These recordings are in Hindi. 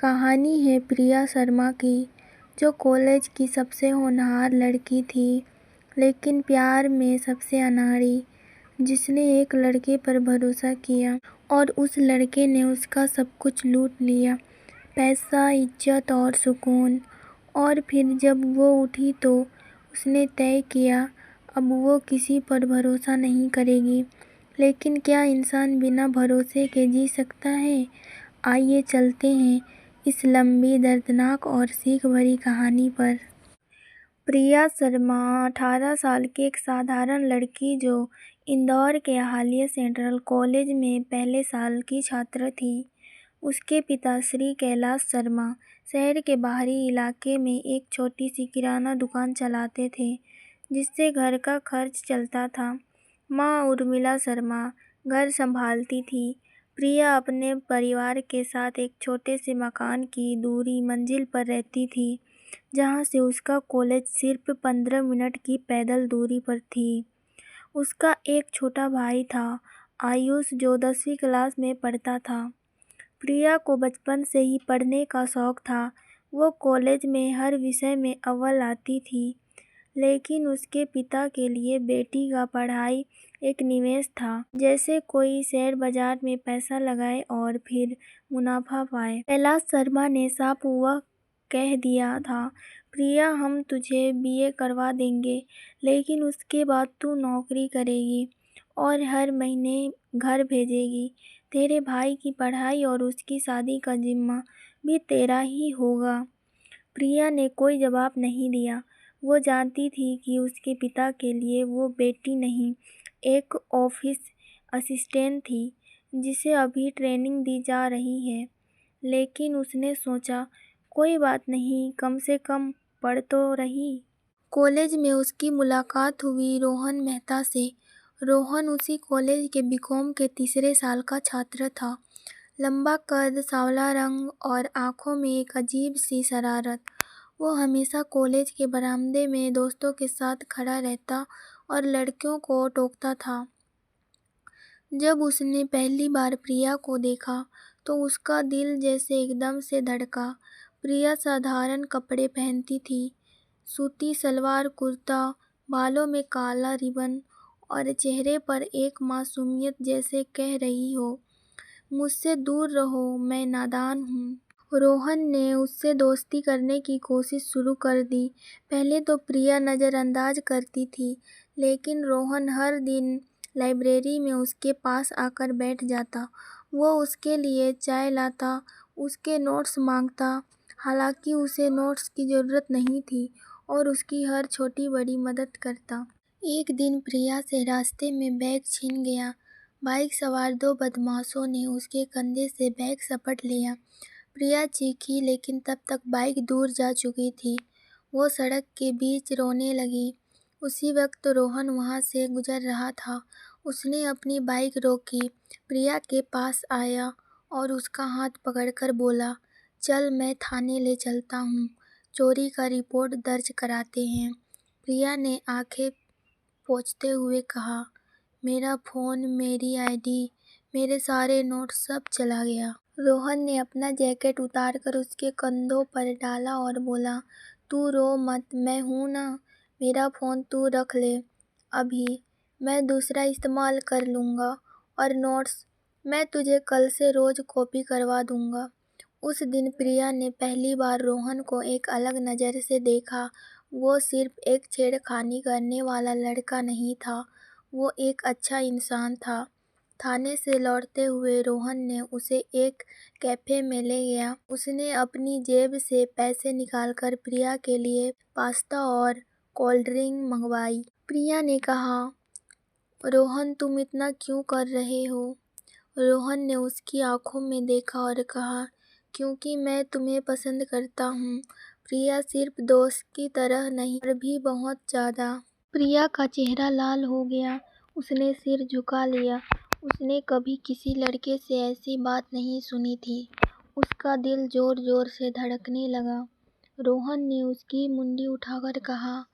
कहानी है प्रिया शर्मा की, जो कॉलेज की सबसे होनहार लड़की थी, लेकिन प्यार में सबसे अनाड़ी। जिसने एक लड़के पर भरोसा किया और उस लड़के ने उसका सब कुछ लूट लिया, पैसा, इज्जत और सुकून। और फिर जब वो उठी तो उसने तय किया अब वो किसी पर भरोसा नहीं करेगी। लेकिन क्या इंसान बिना भरोसे के जी सकता है? आइए चलते हैं इस लंबी, दर्दनाक और सीख भरी कहानी पर। प्रिया शर्मा 18 साल की एक साधारण लड़की जो इंदौर के हालिया सेंट्रल कॉलेज में पहले साल की छात्र थी। उसके पिता श्री कैलाश शर्मा शहर के बाहरी इलाके में एक छोटी सी किराना दुकान चलाते थे, जिससे घर का खर्च चलता था। माँ उर्मिला शर्मा घर संभालती थी। प्रिया अपने परिवार के साथ एक छोटे से मकान की दूसरी मंजिल पर रहती थी, जहाँ से उसका कॉलेज सिर्फ 15 मिनट की पैदल दूरी पर थी। उसका एक छोटा भाई था, आयुष, जो 10वीं क्लास में पढ़ता था। प्रिया को बचपन से ही पढ़ने का शौक था। वो कॉलेज में हर विषय में अव्वल आती थी, लेकिन उसके पिता के लिए बेटी का पढ़ाई एक निवेश था, जैसे कोई शेयर बाजार में पैसा लगाए और फिर मुनाफा पाए। कैलाश शर्मा ने साफ वह कह दिया था, प्रिया, हम तुझे बीए करवा देंगे, लेकिन उसके बाद तू नौकरी करेगी और हर महीने घर भेजेगी। तेरे भाई की पढ़ाई और उसकी शादी का जिम्मा भी तेरा ही होगा। प्रिया ने कोई जवाब नहीं दिया। वो जानती थी कि उसके पिता के लिए वो बेटी नहीं, एक ऑफिस असिस्टेंट थी, जिसे अभी ट्रेनिंग दी जा रही है। लेकिन उसने सोचा, कोई बात नहीं, कम से कम पढ़ तो रही। कॉलेज में उसकी मुलाकात हुई रोहन मेहता से। रोहन उसी कॉलेज के बीकॉम के तीसरे साल का छात्र था। लंबा कद, सांवला रंग और आंखों में एक अजीब सी शरारत। वो हमेशा कॉलेज के बरामदे में दोस्तों के साथ खड़ा रहता और लड़कियों को टोकता था। जब उसने पहली बार प्रिया को देखा तो उसका दिल जैसे एकदम से धड़का। प्रिया साधारण कपड़े पहनती थी, सूती सलवार कुर्ता, बालों में काला रिबन और चेहरे पर एक मासूमियत, जैसे कह रही हो, मुझसे दूर रहो, मैं नादान हूँ। रोहन ने उससे दोस्ती करने की कोशिश शुरू कर दी। पहले तो प्रिया नज़रअंदाज करती थी, लेकिन रोहन हर दिन लाइब्रेरी में उसके पास आकर बैठ जाता। वो उसके लिए चाय लाता, उसके नोट्स मांगता, हालांकि उसे नोट्स की ज़रूरत नहीं थी, और उसकी हर छोटी बड़ी मदद करता। एक दिन प्रिया से रास्ते में बैग छिन गया। बाइक सवार 2 बदमाशों ने उसके कंधे से बैग सपट लिया। प्रिया चीखी, लेकिन तब तक बाइक दूर जा चुकी थी। वो सड़क के बीच रोने लगी। उसी वक्त रोहन वहाँ से गुजर रहा था। उसने अपनी बाइक रोकी, प्रिया के पास आया और उसका हाथ पकड़कर बोला, चल, मैं थाने ले चलता हूँ, चोरी का रिपोर्ट दर्ज कराते हैं। प्रिया ने आंखें पोंछते हुए कहा, मेरा फ़ोन, मेरी आईडी, मेरे सारे नोट, सब चला गया। रोहन ने अपना जैकेट उतारकर उसके कंधों पर डाला और बोला, तू रो मत, मैं हूँ ना, मेरा फ़ोन तू रख ले अभी, मैं दूसरा इस्तेमाल कर लूँगा, और नोट्स मैं तुझे कल से रोज़ कॉपी करवा दूँगा। उस दिन प्रिया ने पहली बार रोहन को एक अलग नज़र से देखा। वो सिर्फ एक छेड़खानी करने वाला लड़का नहीं था, वो एक अच्छा इंसान था। थाने से लौटते हुए रोहन ने उसे एक कैफ़े में ले गया। उसने अपनी जेब से पैसे निकालकर प्रिया के लिए पास्ता और कोल्ड ड्रिंक मंगवाई। प्रिया ने कहा, रोहन, तुम इतना क्यों कर रहे हो? रोहन ने उसकी आंखों में देखा और कहा, क्योंकि मैं तुम्हें पसंद करता हूँ। प्रिया, सिर्फ दोस्त की तरह नहीं, और भी बहुत ज़्यादा। प्रिया का चेहरा लाल हो गया। उसने सिर झुका लिया। उसने कभी किसी लड़के से ऐसी बात नहीं सुनी थी। उसका दिल जोर जोर से धड़कने लगा। रोहन ने उसकी मुंडी उठाकर कहा,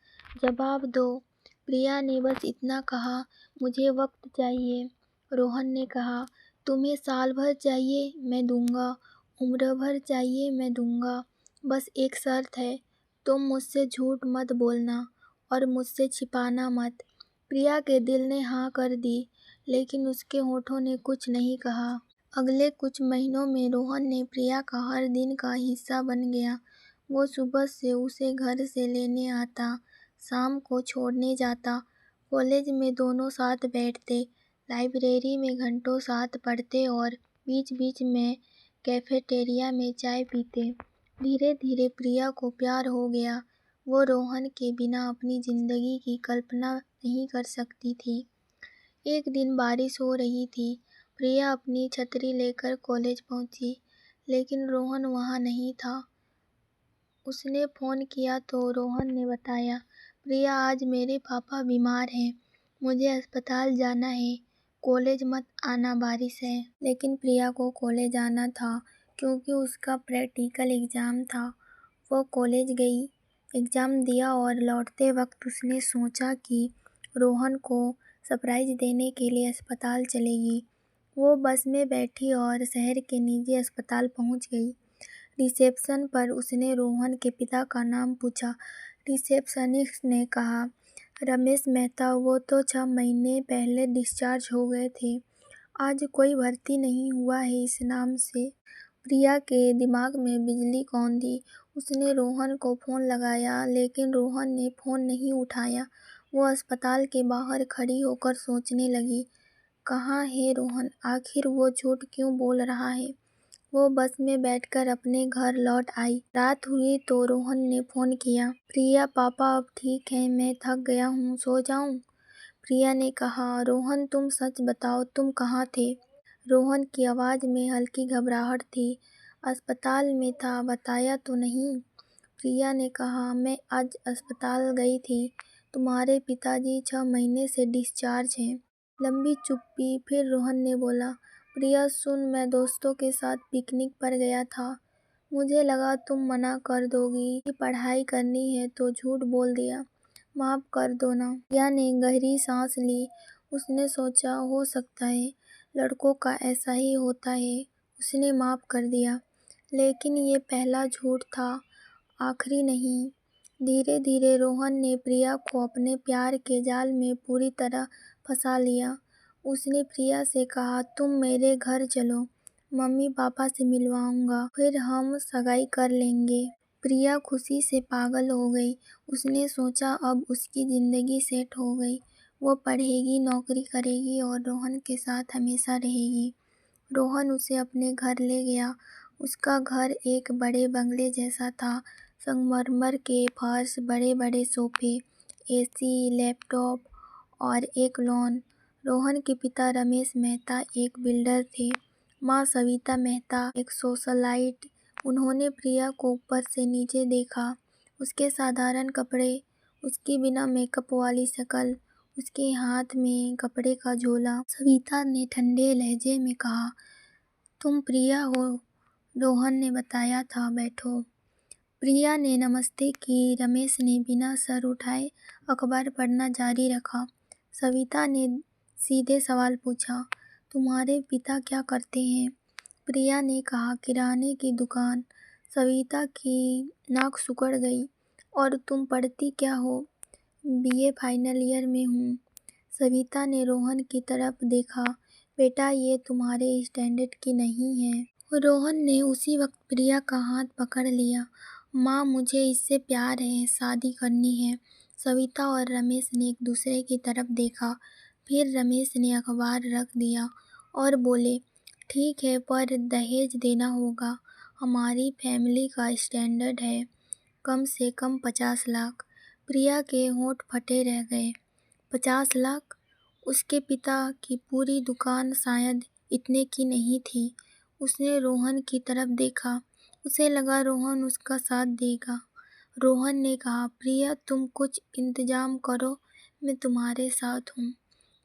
जवाब दो। प्रिया ने बस इतना कहा, मुझे वक्त चाहिए। रोहन ने कहा, तुम्हें साल भर चाहिए, मैं दूंगा। उम्र भर चाहिए मैं दूंगा, बस एक शर्त है, तुम मुझसे झूठ मत बोलना और मुझसे छिपाना मत। प्रिया के दिल ने हाँ कर दी, लेकिन उसके होठों ने कुछ नहीं कहा। अगले कुछ महीनों में रोहन ने प्रिया का हर दिन का हिस्सा बन गया। वो सुबह से उसे घर से लेने आता, शाम को छोड़ने जाता। कॉलेज में दोनों साथ बैठते, लाइब्रेरी में घंटों साथ पढ़ते और बीच बीच में कैफेटेरिया में चाय पीते। धीरे धीरे प्रिया को प्यार हो गया। वो रोहन के बिना अपनी जिंदगी की कल्पना नहीं कर सकती थी। एक दिन बारिश हो रही थी। प्रिया अपनी छतरी लेकर कॉलेज पहुंची, लेकिन रोहन वहां नहीं था। उसने फ़ोन किया तो रोहन ने बताया, प्रिया आज मेरे पापा बीमार हैं, मुझे अस्पताल जाना है, कॉलेज मत आना बारिश है। लेकिन प्रिया को कॉलेज आना था क्योंकि उसका प्रैक्टिकल एग्ज़ाम था। वो कॉलेज गई, एग्ज़ाम दिया और लौटते वक्त उसने सोचा कि रोहन को सरप्राइज़ देने के लिए अस्पताल चलेगी। वो बस में बैठी और शहर के निजी अस्पताल पहुंच गई। रिसेप्शन पर उसने रोहन के पिता का नाम पूछा। रिसेप्शनिस्ट ने कहा, रमेश मेहता, वो तो 6 महीने पहले डिस्चार्ज हो गए थे। आज कोई भर्ती नहीं हुआ है इस नाम से। प्रिया के दिमाग में बिजली कौंधी। उसने रोहन को फ़ोन लगाया, लेकिन रोहन ने फ़ोन नहीं उठाया। वो अस्पताल के बाहर खड़ी होकर सोचने लगी, कहाँ है रोहन? आखिर वो झूठ क्यों बोल रहा है? वो बस में बैठकर अपने घर लौट आई। रात हुई तो रोहन ने फ़ोन किया, प्रिया पापा अब ठीक है, मैं थक गया हूँ, सो जाऊँ? प्रिया ने कहा, रोहन तुम सच बताओ, तुम कहाँ थे? रोहन की आवाज़ में हल्की घबराहट थी। अस्पताल में था, बताया तो नहीं? प्रिया ने कहा, मैं आज अस्पताल गई थी, तुम्हारे पिताजी 6 महीने से डिस्चार्ज हैं। लंबी चुप्पी। फिर रोहन ने बोला, प्रिया सुन, मैं दोस्तों के साथ पिकनिक पर गया था। मुझे लगा तुम मना कर दोगी कि पढ़ाई करनी है तो झूठ बोल दिया। माफ़ कर दो ना। प्रिया ने गहरी सांस ली। उसने सोचा, हो सकता है लड़कों का ऐसा ही होता है। उसने माफ़ कर दिया, लेकिन ये पहला झूठ था, आखिरी नहीं। धीरे धीरे रोहन ने प्रिया को अपने प्यार के जाल में पूरी तरह फंसा लिया। उसने प्रिया से कहा, तुम मेरे घर चलो, मम्मी पापा से मिलवाऊंगा, फिर हम सगाई कर लेंगे। प्रिया खुशी से पागल हो गई। उसने सोचा अब उसकी ज़िंदगी सेट हो गई। वो पढ़ेगी, नौकरी करेगी और रोहन के साथ हमेशा रहेगी। रोहन उसे अपने घर ले गया। उसका घर एक बड़े बंगले जैसा था। संगमरमर के फर्श, बड़े बड़े सोफे, एसी, लैपटॉप और एक लॉन। रोहन के पिता रमेश मेहता एक बिल्डर थे। माँ सविता मेहता एक सोशलाइट। उन्होंने प्रिया को ऊपर से नीचे देखा। उसके साधारण कपड़े, उसकी बिना मेकअप वाली शक्ल, उसके हाथ में कपड़े का झोला। सविता ने ठंडे लहजे में कहा, तुम प्रिया हो? रोहन ने बताया था, बैठो। प्रिया ने नमस्ते की। रमेश ने बिना सर उठाए अखबार पढ़ना जारी रखा। सविता ने सीधे सवाल पूछा, तुम्हारे पिता क्या करते हैं? प्रिया ने कहा, किराने की दुकान। सविता की नाक सिकुड़ गई। और तुम पढ़ती क्या हो? बीए फाइनल ईयर में हूँ। सविता ने रोहन की तरफ देखा। बेटा, ये तुम्हारे स्टैंडर्ड की नहीं है। रोहन ने उसी वक्त प्रिया का हाथ पकड़ लिया। माँ, मुझे इससे प्यार है, शादी करनी है। सविता और रमेश ने एक दूसरे की तरफ देखा। फिर रमेश ने अखबार रख दिया और बोले, ठीक है, पर दहेज देना होगा। हमारी फैमिली का स्टैंडर्ड है कम से कम 50 लाख। प्रिया के होंठ फटे रह गए। 50 लाख? उसके पिता की पूरी दुकान शायद इतने की नहीं थी। उसने रोहन की तरफ देखा। उसे लगा रोहन उसका साथ देगा। रोहन ने कहा, प्रिया तुम कुछ इंतजाम करो, मैं तुम्हारे साथ हूँ।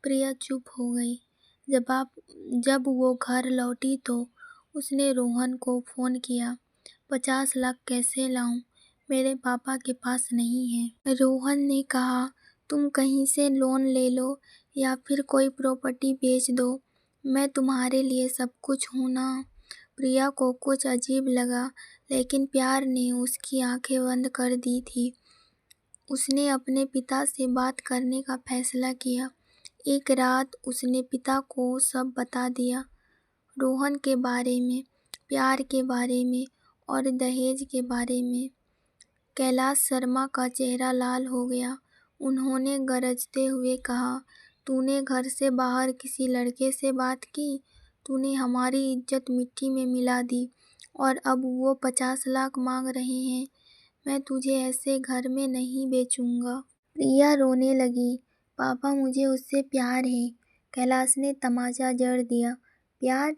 प्रिया चुप हो गई। जब वो घर लौटी तो उसने रोहन को फ़ोन किया। 50 लाख कैसे लाऊं? मेरे पापा के पास नहीं है। रोहन ने कहा, तुम कहीं से लोन ले लो या फिर कोई प्रॉपर्टी बेच दो, मैं तुम्हारे लिए सब कुछ हूँ ना। प्रिया को कुछ अजीब लगा, लेकिन प्यार ने उसकी आंखें बंद कर दी थी। उसने अपने पिता से बात करने का फैसला किया। एक रात उसने पिता को सब बता दिया, रोहन के बारे में, प्यार के बारे में और दहेज के बारे में। कैलाश शर्मा का चेहरा लाल हो गया। उन्होंने गरजते हुए कहा, तूने घर से बाहर किसी लड़के से बात की? तूने हमारी इज्जत मिट्टी में मिला दी और अब वो 50 लाख मांग रहे हैं। मैं तुझे ऐसे घर में नहीं बेचूंगा। प्रिया रोने लगी। पापा, मुझे उससे प्यार है। कैलाश ने तमाचा जड़ दिया। प्यार?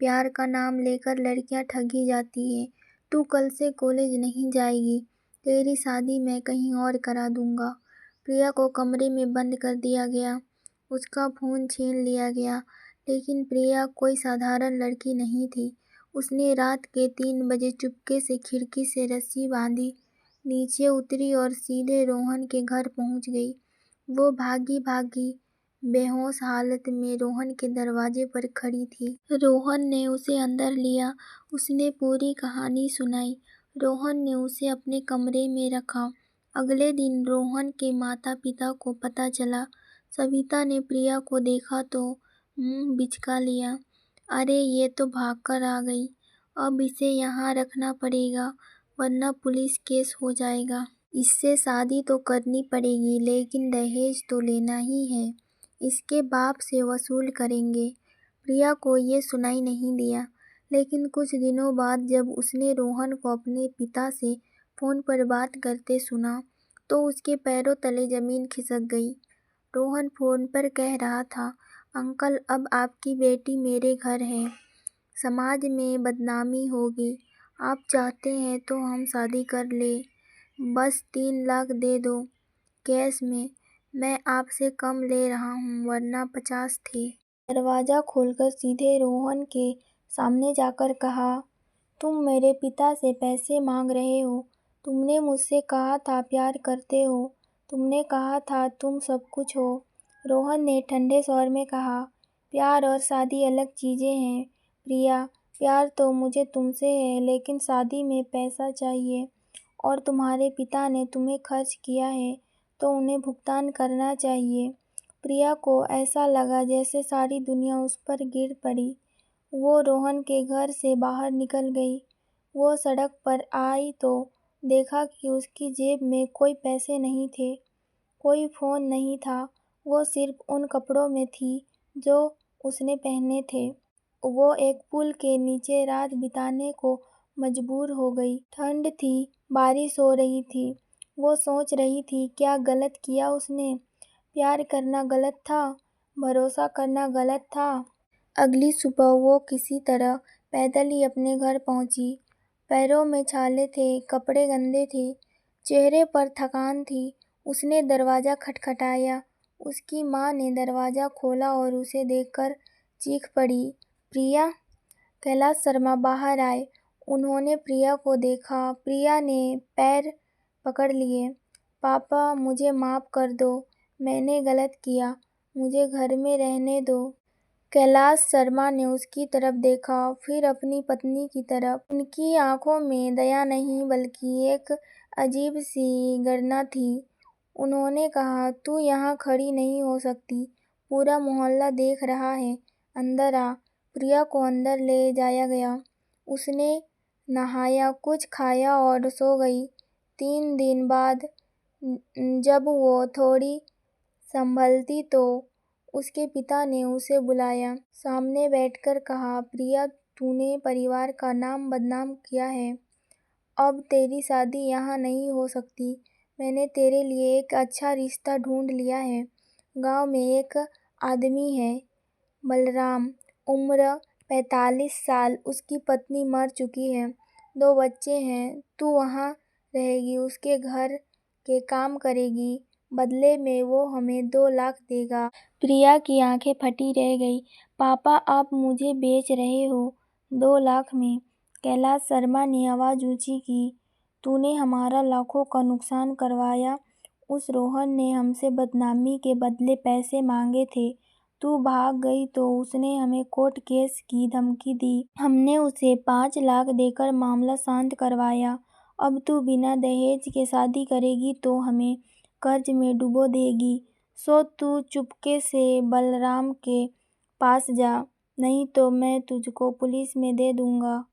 प्यार का नाम लेकर लड़कियां ठगी जाती हैं। तू कल से कॉलेज नहीं जाएगी। तेरी शादी मैं कहीं और करा दूंगा। प्रिया को कमरे में बंद कर दिया गया। उसका फोन छीन लिया गया। लेकिन प्रिया कोई साधारण लड़की नहीं थी। उसने रात के 3 बजे चुपके से खिड़की से रस्सी बांधी, नीचे उतरी और सीधे रोहन के घर पहुंच गई। वो भागी भागी बेहोश हालत में रोहन के दरवाजे पर खड़ी थी। रोहन ने उसे अंदर लिया। उसने पूरी कहानी सुनाई। रोहन ने उसे अपने कमरे में रखा। अगले दिन रोहन के माता पिता को पता चला। सविता ने प्रिया को देखा तो मुंह बिचका लिया। अरे, ये तो भागकर आ गई। अब इसे यहाँ रखना पड़ेगा, वरना पुलिस केस हो जाएगा। इससे शादी तो करनी पड़ेगी, लेकिन दहेज तो लेना ही है। इसके बाप से वसूल करेंगे। प्रिया को ये सुनाई नहीं दिया, लेकिन कुछ दिनों बाद जब उसने रोहन को अपने पिता से फ़ोन पर बात करते सुना, तो उसके पैरों तले ज़मीन खिसक गई। रोहन फ़ोन पर कह रहा था, अंकल, अब आपकी बेटी मेरे घर है। समाज में बदनामी होगी। आप चाहते हैं तो हम शादी कर ले। बस 3 लाख दे दो कैश में। मैं आपसे कम ले रहा हूँ, वरना 50 थे। दरवाज़ा खोलकर सीधे रोहन के सामने जाकर कहा, तुम मेरे पिता से पैसे मांग रहे हो। तुमने मुझसे कहा था प्यार करते हो। तुमने कहा था तुम सब कुछ हो। रोहन ने ठंडे स्वर में कहा, प्यार और शादी अलग चीज़ें हैं प्रिया। प्यार तो मुझे तुमसे है, लेकिन शादी में पैसा चाहिए, और तुम्हारे पिता ने तुम्हें खर्च किया है तो उन्हें भुगतान करना चाहिए। प्रिया को ऐसा लगा जैसे सारी दुनिया उस पर गिर पड़ी। वो रोहन के घर से बाहर निकल गई। वो सड़क पर आई तो देखा कि उसकी जेब में कोई पैसे नहीं थे, कोई फ़ोन नहीं था। वो सिर्फ उन कपड़ों में थी जो उसने पहने थे। वो एक पुल के नीचे रात बिताने को मजबूर हो गई। ठंड थी, बारिश हो रही थी। वो सोच रही थी, क्या गलत किया उसने? प्यार करना गलत था? भरोसा करना गलत था? अगली सुबह वो किसी तरह पैदल ही अपने घर पहुंची। पैरों में छाले थे, कपड़े गंदे थे, चेहरे पर थकान थी। उसने दरवाज़ा खटखटाया। उसकी माँ ने दरवाज़ा खोला और उसे देखकर चीख पड़ी, प्रिया! कैलाश शर्मा बाहर आए। उन्होंने प्रिया को देखा। प्रिया ने पैर पकड़ लिए। पापा, मुझे माफ़ कर दो। मैंने गलत किया। मुझे घर में रहने दो। कैलाश शर्मा ने उसकी तरफ देखा, फिर अपनी पत्नी की तरफ। उनकी आंखों में दया नहीं, बल्कि एक अजीब सी गणना थी। उन्होंने कहा, तू यहाँ खड़ी नहीं हो सकती। पूरा मोहल्ला देख रहा है। अंदर आ। प्रिया को अंदर ले जाया गया। उसने नहाया, कुछ खाया और सो गई। 3 दिन बाद जब वो थोड़ी संभलती तो उसके पिता ने उसे बुलाया। सामने बैठकर कहा, प्रिया, तूने परिवार का नाम बदनाम किया है। अब तेरी शादी यहाँ नहीं हो सकती। मैंने तेरे लिए एक अच्छा रिश्ता ढूंढ लिया है। गांव में एक आदमी है, बलराम, उम्र 45 साल। उसकी पत्नी मर चुकी है। 2 बच्चे हैं। तू वहाँ रहेगी, उसके घर के काम करेगी। बदले में वो हमें 2 लाख देगा। प्रिया की आंखें फटी रह गई। पापा, आप मुझे बेच रहे हो? 2 लाख में? कैलाश शर्मा ने आवाज़ ऊंची की। तूने हमारा लाखों का नुकसान करवाया। उस रोहन ने हमसे बदनामी के बदले पैसे मांगे थे, तू भाग गई तो उसने हमें कोर्ट केस की धमकी दी। हमने उसे 5 लाख देकर मामला शांत करवाया। अब तू बिना दहेज के शादी करेगी तो हमें कर्ज में डुबो देगी। सो तू चुपके से बलराम के पास जा, नहीं तो मैं तुझको पुलिस में दे दूंगा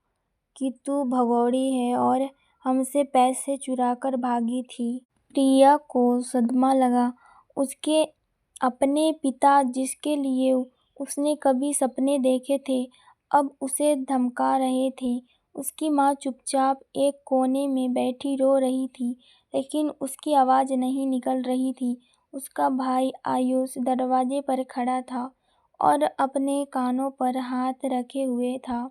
कि तू भगोड़ी है और हमसे पैसे चुराकर भागी थी। प्रिया को सदमा लगा। उसके अपने पिता, जिसके लिए उसने कभी सपने देखे थे, अब उसे धमका रहे थे। उसकी माँ चुपचाप एक कोने में बैठी रो रही थी, लेकिन उसकी आवाज़ नहीं निकल रही थी। उसका भाई आयुष दरवाजे पर खड़ा था और अपने कानों पर हाथ रखे हुए था।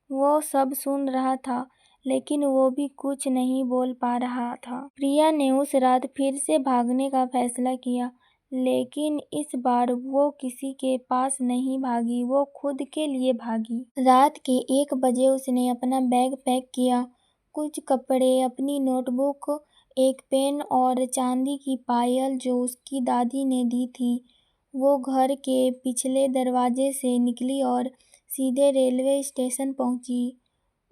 वो सब सुन रहा था, लेकिन वो भी कुछ नहीं बोल पा रहा था। प्रिया ने उस रात फिर से भागने का फैसला किया, लेकिन इस बार वो किसी के पास नहीं भागी, वो खुद के लिए भागी। रात के 1 बजे उसने अपना बैग पैक किया। कुछ कपड़े, अपनी नोटबुक, एक पेन और चांदी की पायल जो उसकी दादी ने दी थी। वो घर के पिछले दरवाजे से निकली और सीधे रेलवे स्टेशन पहुंची।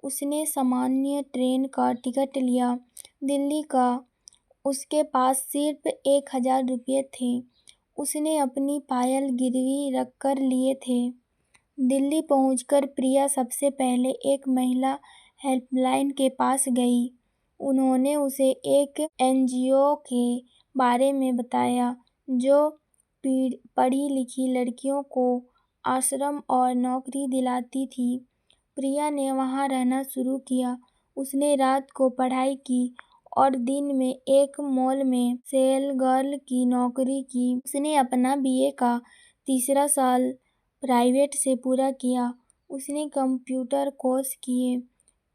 उसने सामान्य ट्रेन का टिकट लिया, दिल्ली का। उसके पास सिर्फ 1000 रुपये थे। उसने अपनी पायल गिरवी रखकर लिए थे। दिल्ली पहुंचकर प्रिया सबसे पहले एक महिला हेल्पलाइन के पास गई। उन्होंने उसे एक एनजीओ के बारे में बताया जो पढ़ी लिखी लड़कियों को आश्रम और नौकरी दिलाती थी। प्रिया ने वहां रहना शुरू किया। उसने रात को पढ़ाई की और दिन में एक मॉल में सेल गर्ल की नौकरी की। उसने अपना बीए का 3रा साल प्राइवेट से पूरा किया। उसने कंप्यूटर कोर्स किए।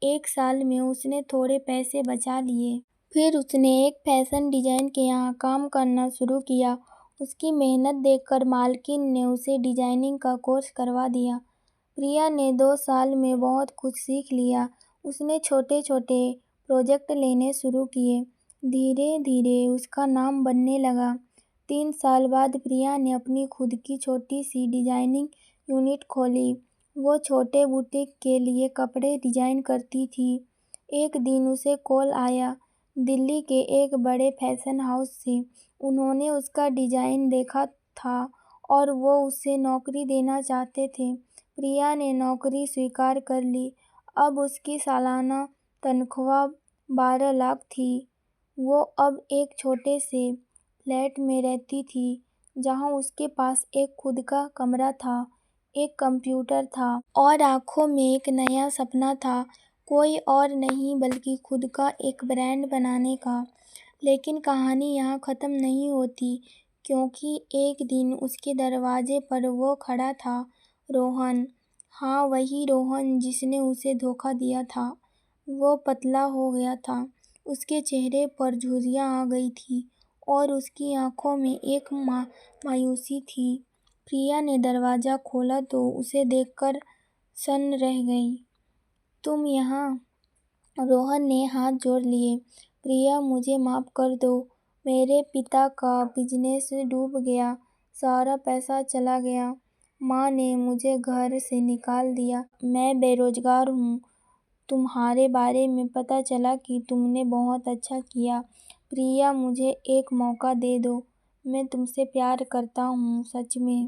1 साल में उसने थोड़े पैसे बचा लिए। फिर उसने एक फैशन डिजाइन के यहाँ काम करना शुरू किया। उसकी मेहनत देखकर मालकिन ने उसे डिजाइनिंग का कोर्स करवा दिया। प्रिया ने 2 साल में बहुत कुछ सीख लिया। उसने छोटे छोटे प्रोजेक्ट लेने शुरू किए। धीरे धीरे उसका नाम बनने लगा। 3 साल बाद प्रिया ने अपनी खुद की छोटी सी डिजाइनिंग यूनिट खोली। वो छोटे बुटीक के लिए कपड़े डिजाइन करती थी। एक दिन उसे कॉल आया दिल्ली के एक बड़े फैशन हाउस से। उन्होंने उसका डिजाइन देखा था और वो उसे नौकरी देना चाहते थे। प्रिया ने नौकरी स्वीकार कर ली। अब उसकी सालाना तनख्वाह 12 लाख थी। वो अब एक छोटे से फ्लैट में रहती थी, जहां उसके पास एक खुद का कमरा था, एक कंप्यूटर था और आंखों में एक नया सपना था, कोई और नहीं बल्कि खुद का एक ब्रांड बनाने का। लेकिन कहानी यहाँ ख़त्म नहीं होती, क्योंकि एक दिन उसके दरवाजे पर वो खड़ा था, रोहन। हाँ, वही रोहन जिसने उसे धोखा दिया था। वो पतला हो गया था, उसके चेहरे पर झुर्रियाँ आ गई थी और उसकी आंखों में एक मायूसी थी। प्रिया ने दरवाज़ा खोला तो उसे देखकर सन्न रह गई। तुम यहाँ? रोहन ने हाथ जोड़ लिए। प्रिया, मुझे माफ़ कर दो। मेरे पिता का बिजनेस डूब गया, सारा पैसा चला गया। माँ ने मुझे घर से निकाल दिया। मैं बेरोजगार हूँ। तुम्हारे बारे में पता चला कि तुमने बहुत अच्छा किया। प्रिया, मुझे एक मौका दे दो। मैं तुमसे प्यार करता हूँ, सच में।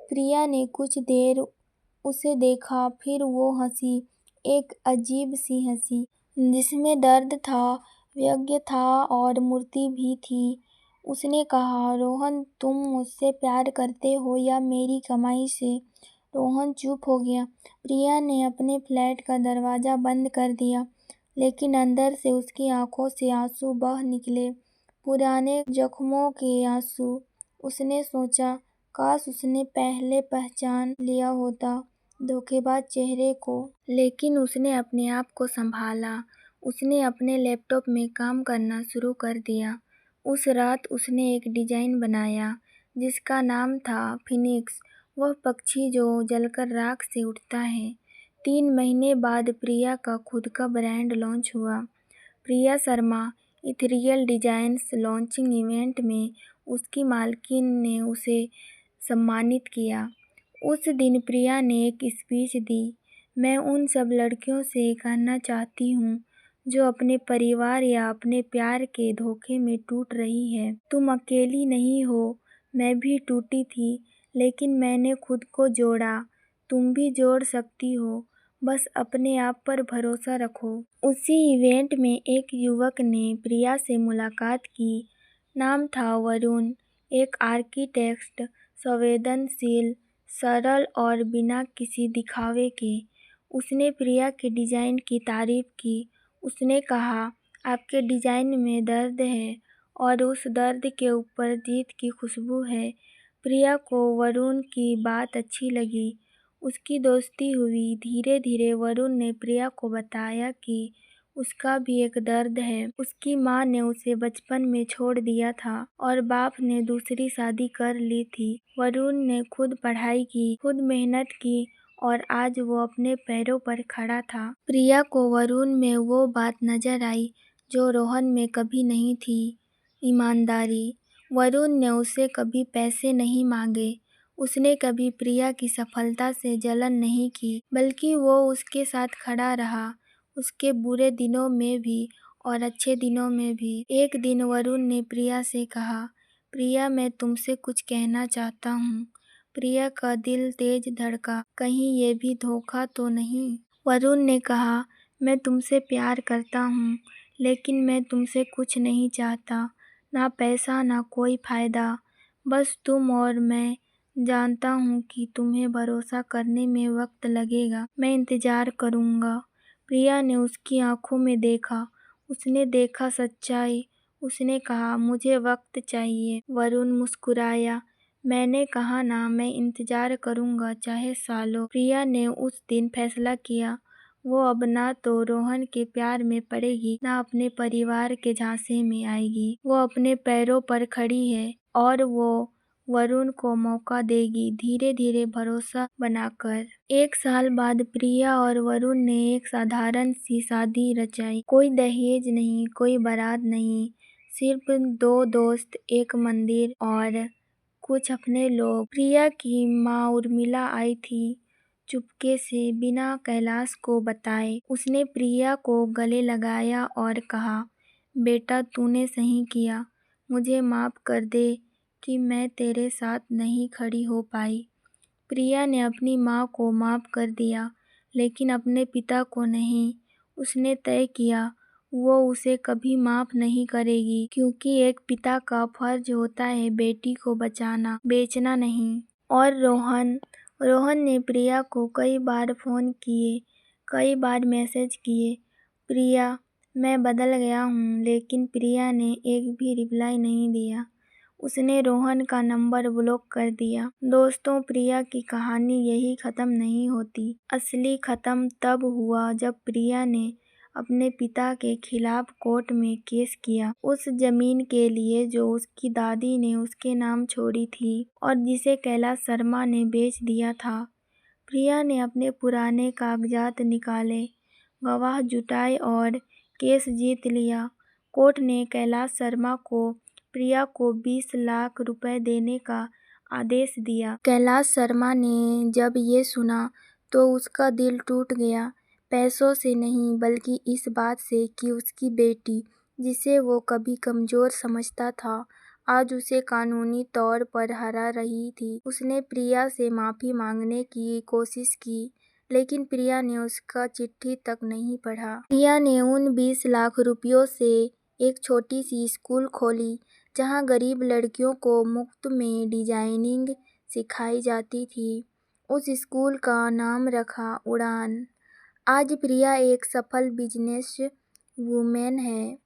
प्रिया ने कुछ देर उसे देखा, फिर वो हंसी, एक अजीब सी हंसी जिसमें दर्द था, व्यंग्य था और मूर्ति भी थी। उसने कहा, रोहन, तुम मुझसे प्यार करते हो या मेरी कमाई से? रोहन चुप हो गया। प्रिया ने अपने फ्लैट का दरवाज़ा बंद कर दिया, लेकिन अंदर से उसकी आंखों से आंसू बह निकले, पुराने जख्मों के आंसू। उसने सोचा, काश उसने पहले पहचान लिया होता धोखेबाज चेहरे को। लेकिन उसने अपने आप को संभाला। उसने अपने लैपटॉप में काम करना शुरू कर दिया। उस रात उसने एक डिज़ाइन बनाया जिसका नाम था फिनिक्स, वह पक्षी जो जलकर राख से उठता है। 3 महीने बाद प्रिया का खुद का ब्रांड लॉन्च हुआ। Priya Sharma Ethereal Designs launching event में उसकी मालकिन ने उसे सम्मानित किया। उस दिन प्रिया ने एक स्पीच दी। मैं उन सब लड़कियों से कहना चाहती हूँ जो अपने परिवार या अपने प्यार के धोखे में टूट रही है। तुम अकेली नहीं हो, मैं भी टूटी थी, लेकिन मैंने खुद को जोड़ा। तुम भी जोड़ सकती हो, बस अपने आप पर भरोसा रखो। उसी इवेंट में एक युवक ने प्रिया से मुलाकात की। नाम था वरुण, एक आर्किटेक्ट, संवेदनशील, सरल और बिना किसी दिखावे के। उसने प्रिया के डिज़ाइन की तारीफ की। उसने कहा, आपके डिज़ाइन में दर्द है और उस दर्द के ऊपर जीत की खुशबू है। प्रिया को वरुण की बात अच्छी लगी। उसकी दोस्ती हुई। धीरे धीरे वरुण ने प्रिया को बताया कि उसका भी एक दर्द है। उसकी माँ ने उसे बचपन में छोड़ दिया था और बाप ने दूसरी शादी कर ली थी। वरुण ने खुद पढ़ाई की, खुद मेहनत की और आज वो अपने पैरों पर खड़ा था। प्रिया को वरुण में वो बात नजर आई जो रोहन में कभी नहीं थी, ईमानदारी। वरुण ने उससे कभी पैसे नहीं मांगे। उसने कभी प्रिया की सफलता से जलन नहीं की, बल्कि वो उसके साथ खड़ा रहा, उसके बुरे दिनों में भी और अच्छे दिनों में भी। एक दिन वरुण ने प्रिया से कहा, प्रिया मैं तुमसे कुछ कहना चाहता हूँ। प्रिया का दिल तेज धड़का, कहीं ये भी धोखा तो नहीं। वरुण ने कहा, मैं तुमसे प्यार करता हूँ, लेकिन मैं तुमसे कुछ नहीं चाहता, ना पैसा ना कोई फ़ायदा, बस तुम और मैं। जानता हूँ कि तुम्हें भरोसा करने में वक्त लगेगा, मैं इंतज़ार करूँगा। प्रिया ने उसकी आंखों में देखा। उसने देखा सच्चाई। उसने कहा, मुझे वक्त चाहिए। वरुण मुस्कुराया। मैंने कहा ना, मैं इंतज़ार करूँगा चाहे सालों। प्रिया ने उस दिन फैसला किया, वो अब ना तो रोहन के प्यार में पड़ेगी, ना अपने परिवार के झांसे में आएगी। वो अपने पैरों पर खड़ी है और वो वरुण को मौका देगी, धीरे धीरे भरोसा बनाकर। एक साल बाद प्रिया और वरुण ने एक साधारण सी शादी रचाई। कोई दहेज नहीं, कोई बारात नहीं, सिर्फ दो दोस्त, एक मंदिर और कुछ अपने लोग। प्रिया की माँ उर्मिला आई थी, चुपके से, बिना कैलाश को बताए। उसने प्रिया को गले लगाया और कहा, बेटा तूने सही किया, मुझे माफ़ कर दे कि मैं तेरे साथ नहीं खड़ी हो पाई। प्रिया ने अपनी माँ को माफ़ कर दिया, लेकिन अपने पिता को नहीं। उसने तय किया, वो उसे कभी माफ़ नहीं करेगी, क्योंकि एक पिता का फर्ज होता है बेटी को बचाना, बेचना नहीं। और रोहन ने प्रिया को कई बार फ़ोन किए, कई बार मैसेज किए, प्रिया मैं बदल गया हूँ, लेकिन प्रिया ने एक भी रिप्लाई नहीं दिया। उसने रोहन का नंबर ब्लॉक कर दिया। दोस्तों, प्रिया की कहानी यही ख़त्म नहीं होती। असली ख़त्म तब हुआ जब प्रिया ने अपने पिता के खिलाफ कोर्ट में केस किया, उस जमीन के लिए जो उसकी दादी ने उसके नाम छोड़ी थी और जिसे कैलाश शर्मा ने बेच दिया था। प्रिया ने अपने पुराने कागजात निकाले, गवाह जुटाए और केस जीत लिया। कोर्ट ने कैलाश शर्मा को प्रिया को 20 लाख रुपए देने का आदेश दिया। कैलाश शर्मा ने जब ये सुना तो उसका दिल टूट गया, पैसों से नहीं बल्कि इस बात से कि उसकी बेटी, जिसे वो कभी कमज़ोर समझता था, आज उसे कानूनी तौर पर हरा रही थी। उसने प्रिया से माफ़ी मांगने की कोशिश की, लेकिन प्रिया ने उसका चिट्ठी तक नहीं पढ़ा। प्रिया ने उन 20 लाख रुपयों से एक छोटी सी स्कूल खोली, जहां गरीब लड़कियों को मुफ्त में डिजाइनिंग सिखाई जाती थी। उस स्कूल का नाम रखा उड़ान। आज प्रिया एक सफल बिजनेस वूमेन है,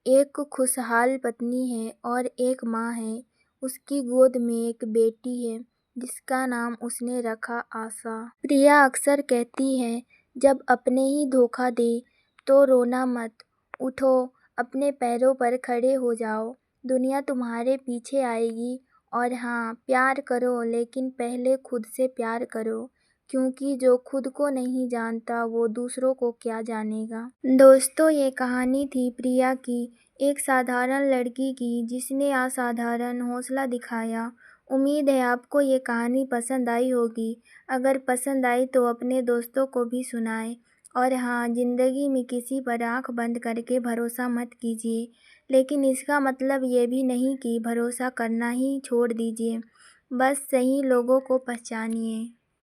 एक खुशहाल पत्नी है और एक माँ है। उसकी गोद में एक बेटी है जिसका नाम उसने रखा आशा। प्रिया अक्सर कहती है, जब अपने ही धोखा दे तो रोना मत, उठो, अपने पैरों पर खड़े हो जाओ, दुनिया तुम्हारे पीछे आएगी। और हाँ, प्यार करो, लेकिन पहले खुद से प्यार करो, क्योंकि जो खुद को नहीं जानता वो दूसरों को क्या जानेगा। दोस्तों, ये कहानी थी प्रिया की, एक साधारण लड़की की जिसने असाधारण हौसला दिखाया उम्मीद है आपको ये कहानी पसंद आई होगी। अगर पसंद आई तो अपने दोस्तों को भी सुनाएं। और हाँ, ज़िंदगी में किसी पर आँख बंद करके भरोसा मत कीजिए, लेकिन इसका मतलब ये भी नहीं कि भरोसा करना ही छोड़ दीजिए। बस सही लोगों को पहचानिए।